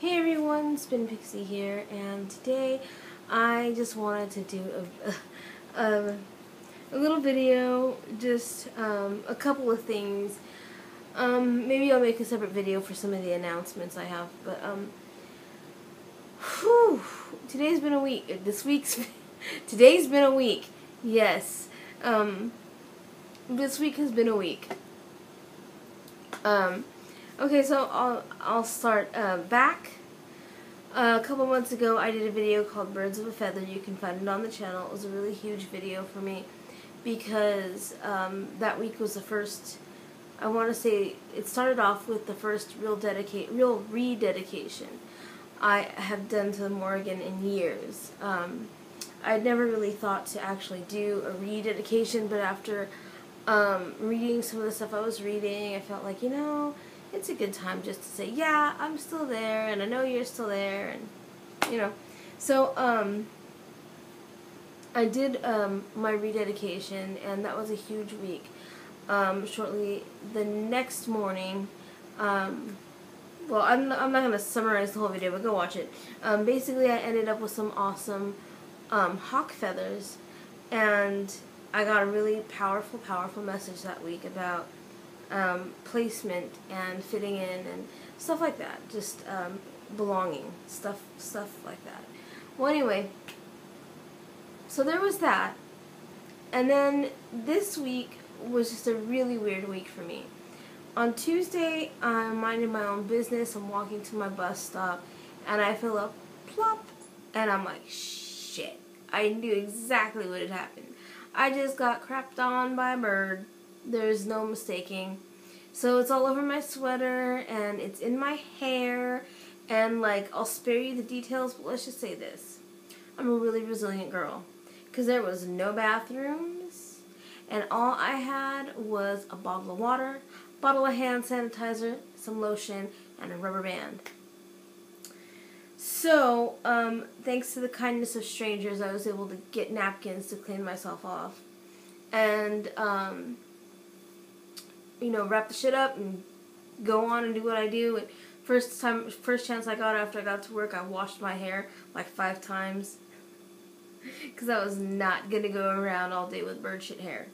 Hey everyone, Spin Pixie here, and today I just wanted to do a little video, just a couple of things. Maybe I'll make a separate video for some of the announcements I have, but whew, today's been a week. Today's been a week. Yes, this week has been a week. Okay, so I'll start back. A couple months ago, I did a video called Birds of a Feather. You can find it on the channel. It was a really huge video for me because that week was the first, I want to say, it started off with the first real rededication I have done to Morrigan in years. I'd never really thought to actually do a rededication, but after reading some of the stuff I was reading, I felt like, it's a good time just to say, yeah, I'm still there, and I know you're still there, and, So, I did my rededication, and that was a huge week. Shortly the next morning, well, I'm not going to summarize the whole video, but go watch it. Basically, I ended up with some awesome hawk feathers, and I got a really powerful message that week about placement and fitting in and stuff like that. Just belonging, stuff like that. Well, anyway, so there was that, and then this week was just a really weird week for me. On Tuesday, I'm minding my own business. I'm walking to my bus stop, and I feel a plop, and I'm like, shit. I knew exactly what had happened. I just got crapped on by a bird. There's no mistaking. So it's all over my sweater, and it's in my hair, and, I'll spare you the details, but let's just say this. I'm a really resilient girl, because there was no bathrooms, and all I had was a bottle of water, bottle of hand sanitizer, some lotion, and a rubber band. So, thanks to the kindness of strangers, I was able to get napkins to clean myself off. And, wrap the shit up and go on and do what I do. And first chance I got after I got to work, I washed my hair 5 times. Because I was not going to go around all day with bird shit hair.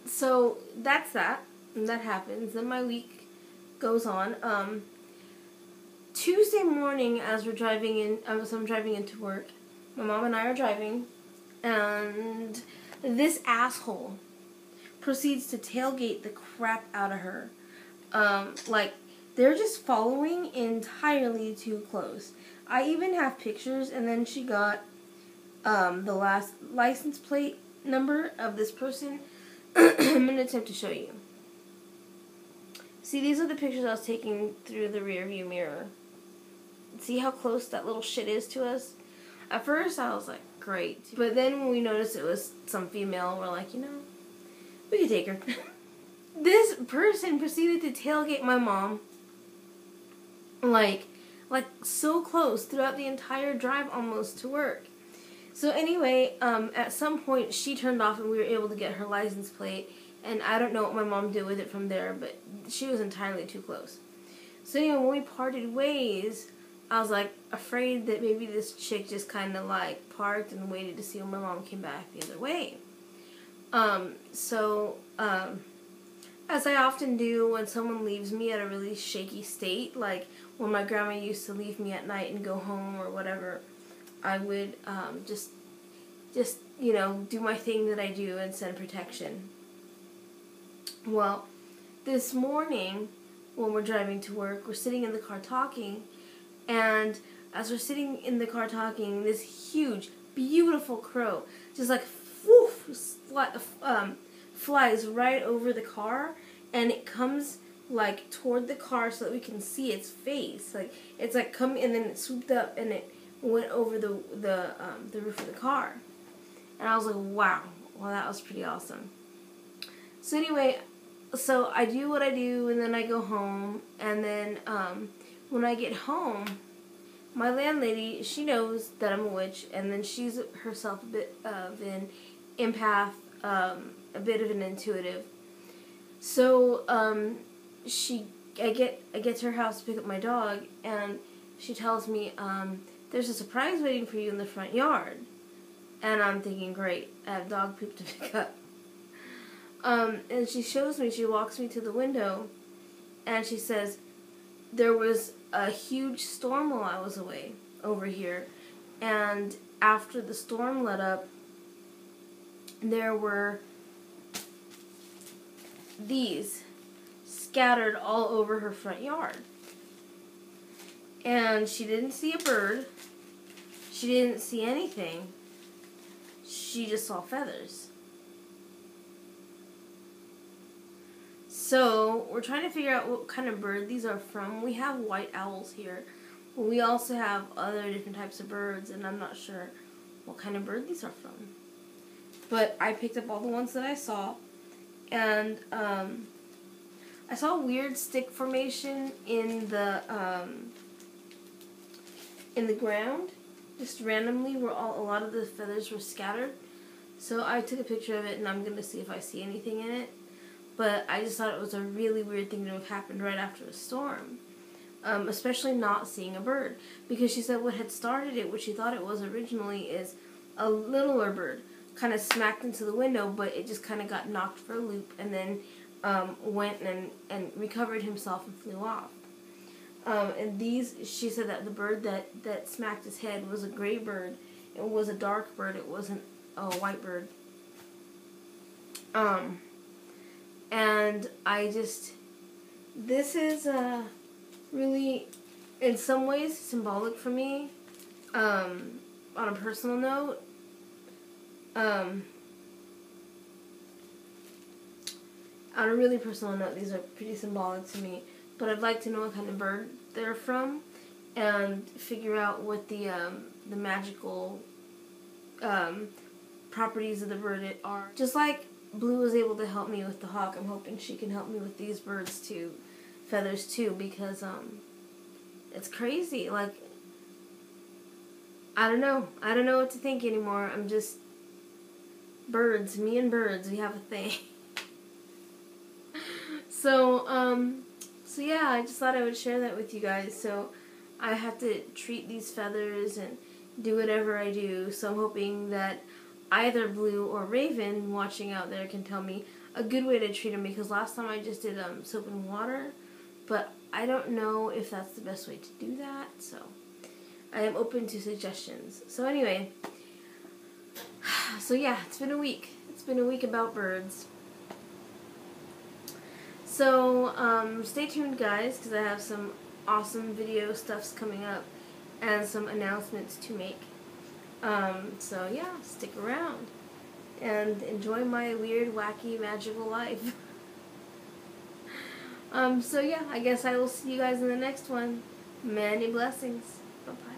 So, that's that. And that happens. Then my week goes on. Tuesday morning, as I'm driving into work, my mom and I are driving, and this asshole proceeds to tailgate the crap out of her. They're just following entirely too close. I even have pictures, and then she got the last license plate number of this person. I'm going to attempt to show you. See, these are the pictures I was taking through the rear view mirror. See how close that little shit is to us? At first, I was like, great. But then when we noticed it was some female, we're like, we could take her. This person proceeded to tailgate my mom, so close throughout the entire drive almost to work. So anyway, at some point, she turned off and we were able to get her license plate. And I don't know what my mom did with it from there, but she was entirely too close. So anyway, when we parted ways, I was afraid that maybe this chick just kind of parked and waited to see when my mom came back the other way. As I often do when someone leaves me at a really shaky state, like when my grandma used to leave me at night and go home or whatever, I would just do my thing that I do and send protection. Well, this morning when we're driving to work, we're sitting in the car talking, and as we're sitting in the car talking, this huge, beautiful crow just flies right over the car, and it comes toward the car so that we can see its face. It's come, and then it swooped up and it went over the roof of the car. And I was like, wow, well, that was pretty awesome. So anyway, so I do what I do, and then I go home, and then when I get home, my landlady, she knows that I'm a witch, and then she's herself a bit of an empath, a bit of an intuitive. So she I get to her house to pick up my dog, and she tells me, there's a surprise waiting for you in the front yard. And I'm thinking, great, I have dog poop to pick up. And she shows me, she walks me to the window, and she says, there was a huge storm while I was away over here, and after the storm let up, there were these scattered all over her front yard. And she didn't see a bird. She didn't see anything. She just saw feathers. So we're trying to figure out what kind of bird these are from. We have white owls here. We also have other different types of birds, and I'm not sure what kind of bird these are from. But I picked up all the ones that I saw, and I saw a weird stick formation in the ground, just randomly, where a lot of the feathers were scattered. So I took a picture of it, and I'm gonna see if I see anything in it. But I just thought it was a really weird thing to have happened right after a storm, especially not seeing a bird, because she said what had started it, what she thought it was originally, is a littler bird kind of smacked into the window, but it just kind of got knocked for a loop, and then went and recovered himself and flew off. And these, she said that the bird that smacked his head was a gray bird. It was a dark bird. It wasn't a white bird. And I just, this is really, in some ways, symbolic for me. On a personal note, on a really personal note, these are pretty symbolic to me. But I'd like to know what kind of bird they're from, and figure out what the magical properties of the bird are. Just like Blue was able to help me with the hawk, I'm hoping she can help me with these birds too, feathers too, because it's crazy. Like, I don't know what to think anymore. I'm just birds. Me and birds, we have a thing. So yeah, I just thought I would share that with you guys. So I have to treat these feathers and do whatever I do. So I'm hoping that either Blue or Raven watching out there can tell me a good way to treat them, because last time I just did soap and water, but I don't know if that's the best way to do that. So I am open to suggestions. So anyway, so yeah, it's been a week. It's been a week about birds. So, stay tuned, guys, because I have some awesome video stuffs coming up and some announcements to make. So, yeah, stick around and enjoy my weird, wacky, magical life. So, yeah, I guess I will see you guys in the next one. Many blessings. Bye-bye.